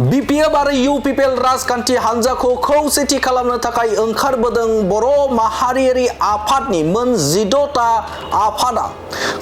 BPF आरो UPPL राजखान्थि हान्जाखौ खौसेथि खालामनो थाखाय ओंखारबोदों बर' माहारियारि आफादनि मोन 16टा आफादा।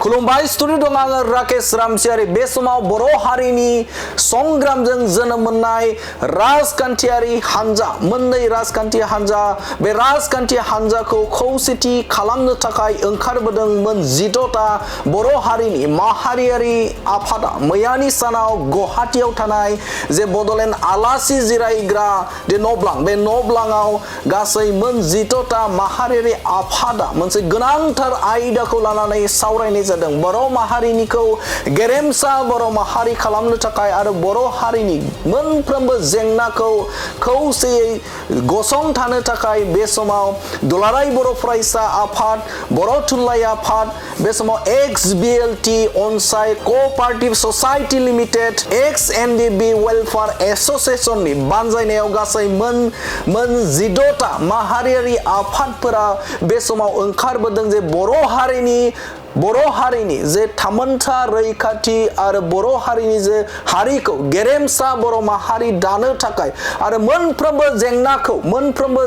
खुलुमबाय, स्टुडिअ दं आङो राकेश रामसियारि। बे समाव बर' हारिनि संग्रामजों जोनोम मोननाय राजखान्थियारि हान्जा, मोननै राजखान्थि हान्जा, बे राजखान्थि हान्जाखौ खौसेथि खालामनो थाखाय ओंखारबोदों मोन 16टा बर' हारिनि माहारियारि आफादा। मैयानि सानाव गुवाहाटीआव थानाय जे बड'लेण्ड आलासि जिरायग्रा बे न'ब्लाङाव गासै मोन 16टा माहारियारि आफादा मोनसे गोनांथार आयदाखौ लानानै सावरायनाय जादों। बर' माहारिनिखौ गेरेमसा बर' माहारि खालामनो थाखाय आरो बर' हारिनि मोनफ्रोमबो जेंनाखौ खौसेयै गसंथानो थाखाय बे समाव दुलाराय बर' फरायसा आफाद, बर' थुनलाइ आफाद, बे समाव XBLT अनसाय cooperative society limited, XNDB welfare एस'सिएशननि बानजायनायाव गासै मोन 16टा माहारियारि आफादफोरा बे समाव ओंखारबोदों जे बर' हारिनि जे थामोनथा रैखाथि आरो बर' हारिनि जे हारिखौ गेरेमसा बर' माहारि दानो थाखाय आरो मोनफ्रोमबो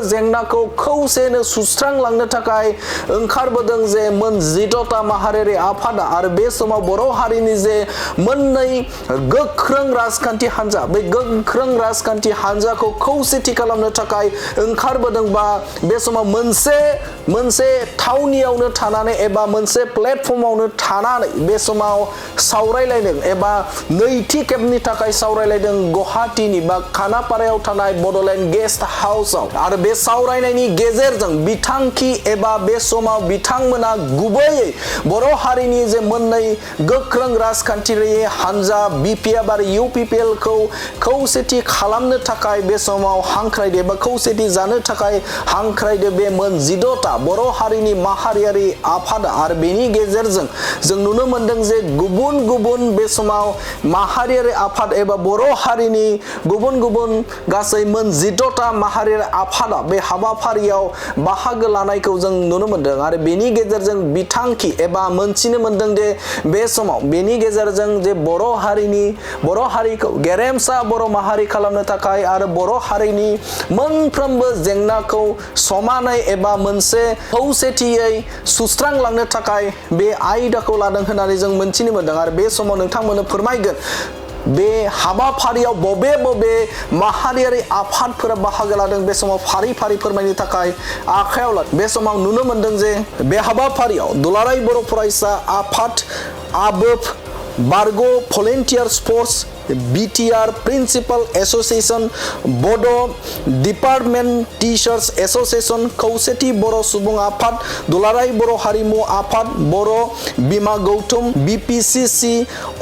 जेंनाखौ खौसेनो सुस्रांलांनो थाखाय ओंखारबोदों जे मोन 16टा माहारियारि आफादा। आरो बे समाव बर' हारिनि जे मोननै गोख्रों राजखान्थि हान्जा, बे गोख्रों राजखान्थि हान्जाखौ खौसेथि खालामनो थाखाय ओंखारबोदोंबा बे समाव मोनसे थावनियावनो थानानै एबा मोनसे प्लेटफर्मावनो थानानै बे समाव सावरायलायदों एबा नैथि खेबनि थाखाय सावरायलायदों गुवाहाटीनि बा खानापारायाव थानाय बड'लेण्ड गेस्ट हाउसआव। आरो बे सावरायनायनि गेजेरजों बिथांखि एबा बे समाव बिथांमोना गुबैयै बर' हारिनि जे मोननै गोख्रों राजखान्थियारि हान्जा BPF आरो UPPL खौ खौसेथि खालामनो थाखाय बे समाव हांख्रायदो एबा खौसेथि जानो थाखाय हांख्रायदो बे मोन 16टा बर' हारिनि माहारियारि आफादा। आरो बेनि गेजेरजों जों नुनो मोनदों जे गुबुन बे समाव माहारियारि आफाद एबा बर' हारिनि गुबुन गासै मोन 16टा माहारियारि आफादा बे हाबाफारियाव बाहागो लानायखौ जों नुनो मोनदों। आरो बेनि गेजेरजों बिथांखि एबा मोनथिनो मोनदों जे बे समाव बेनि गेजेरजों जे बर' हारिखौ गेरेमसा बर' माहारि खालामनो थाखाय आरो बर' हारिनि मोनफ्रोमबो जेंनाखौ समानै एबा मोनसे खौसेथियै सुस्रांलांनो थाखाय बे आयदाखौ लादों होननानै जों मोनथिनो मोनदों। आरो बे समाव नोंथांमोननो फोरमायगोन बे हाबाफारियाव बबे माहारियारि आफादफोरा बाहागो लादों। बे समाव फारि फोरमायनो थाखाय आखायाव लादों। बे समाव नुनो मोनदों जे बे हाबाफारियाव दुलाराय बर' फरायसा आफाद, आबोफ, बारग' भलेन्टियार स्पर्ट्स, BTR प्रिन्सिपाल एस'सिएशन, बड' डिपार्टमेन्ट टिचार्स एस'सिएशन, खौसेथि बर' सुबुं आफाद, दुलाराय बर' हारिमु आफाद, बर' बिमा गौथुम, BPCC,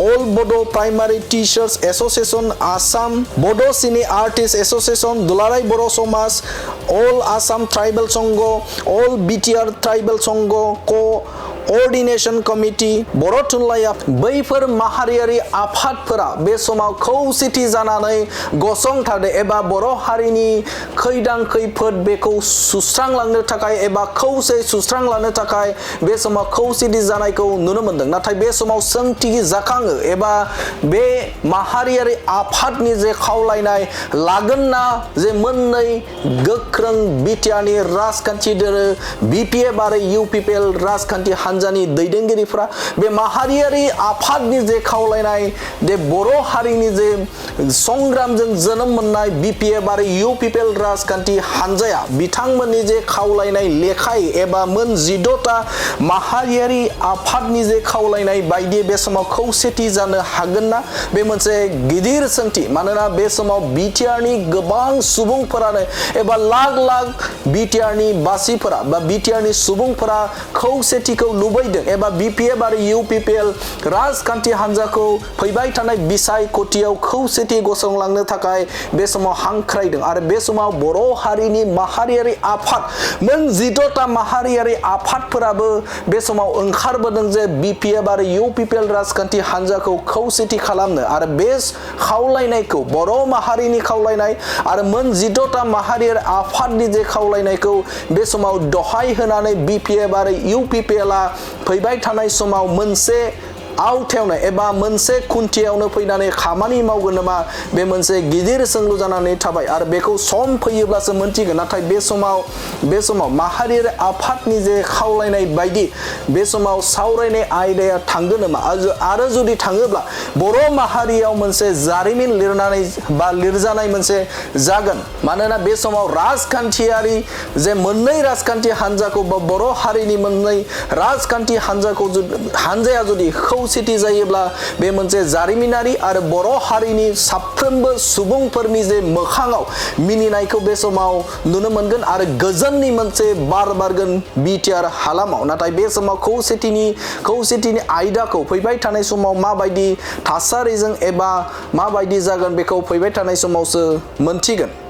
अल बड' प्राइमारि टिचार्स एस'सिएशन, आसाम बड' सिने आर्टिस्ट एस'सिएशन, दुलाराय बर' समाज, अल आसाम ट्राइबेल संघ, अल BTR ट्राइबेल संघ, कोअर्डिनेशन कमिटि, बर' थुनलाइ बैफोर माहारियारि आफादफोरा बे समाव खौसेथि जानानै गसंथादो एबा बर' हारिनि खैदां खैफोद बेखौ सुस्रांलांनो थाखाय एबा खौसे सुस्रांलांनो थाखाय बे समाव खौसेथि जानायखौ नुनो मोनदों। नाथाय बे समाव सोंथि जाखाङो एबा बे माहारियारि आफादनि जे खावलायनाय लागोन ना जे मोननै गोख्रों बिटिआरनि राजखान्थि BPF आरो UPPL राजखान्थि हान्जानि दैदेनगिरिफोरा बे माहारियारि आफादनि जे खावलायनाय जे बर' हारिनि जे संग्रामजों जोनोम मोननाय BPF आरो UPPL राजखान्थि हान्जाया बिथांमोननि जे खावलायनाय लेखायै एबा मोन 16टा माहारियारि आफादनि जे खावलायनाय बायदि बे समाव खौसेथि जानो हागोन ना? बे मोनसे गिदिर सोंथि। मानोना बे समाव BTRनि गोबां सुबुंफोरानो एबा लाख BTRनि बासिफोरा बा BTRनि सुबुंफोरा खौसेथिखौ लुबैदों एबा BPF आरो UPPL राजखान्थि हान्जाखौ फैबाय थानाय बिसायख'थियाव खौसेथि गसंलांनो थाखाय बे समाव हांख्रायदों। आरो बे समाव बर' हारिनि माहारियारि आफाद मोन 16टा माहारियारि आफादफोराबो बे समाव ओंखारबोदों जे BPF आरो UPPL राजखान्थि हान्जाखौ खौसेथि खालामनो। आरो बे खावलायनायखौ बर' माहारिनि खावलायनाय आरो मोन 16टा माहारियारि आफादनि जे खावलायनायखौ बे समाव दहाय होनानै BPF आरो UPPL फैबाय थानाय समाव मोनसे आवथायावनो एबा मोनसे खुन्थियावनो फैनानै खामानि मावगोन नामा बे मोनसे गिदिर सोंलु जानानै थाबाय आरो बेखौ सम फैयोब्लासो मोनथिगोन नाथाय बे समाव माहारियारि आफादनि जे खावलायनाय बायदि बे समाव सावरायनाय आयदाया थांगोन नामा आरो जुदि थाङोब्ला बर' माहारियाव मोनसे जारिमिन लिरनानै बा लिरजानाय मोनसे जागोन मानोना बे समाव राजखान्थियारि जे मोननै राजखान्थि हान्जाखौ बा बर' हारिनि मोननै राजखान्थि हान्जाया जुदि खौसेथि जायोब्ला बे मोनसे जारिमिनारि आरो बर' हारिनि साफ्रोमबो सुबुंफोरनि जे मोखाङाव मिनिनायखौ बे समाव नुनो मोनगोन आरो गोजोननि मोनसे बार बारगोन बिटिआर हालामाव नाथाय बे समाव खौसेथिनि आयदाखौ फैबाय थानाय समाव माबायदि थासारिजों एबा माबायदि जागोन बेखौ फैबाय थानाय समावसो मोनथिगोन।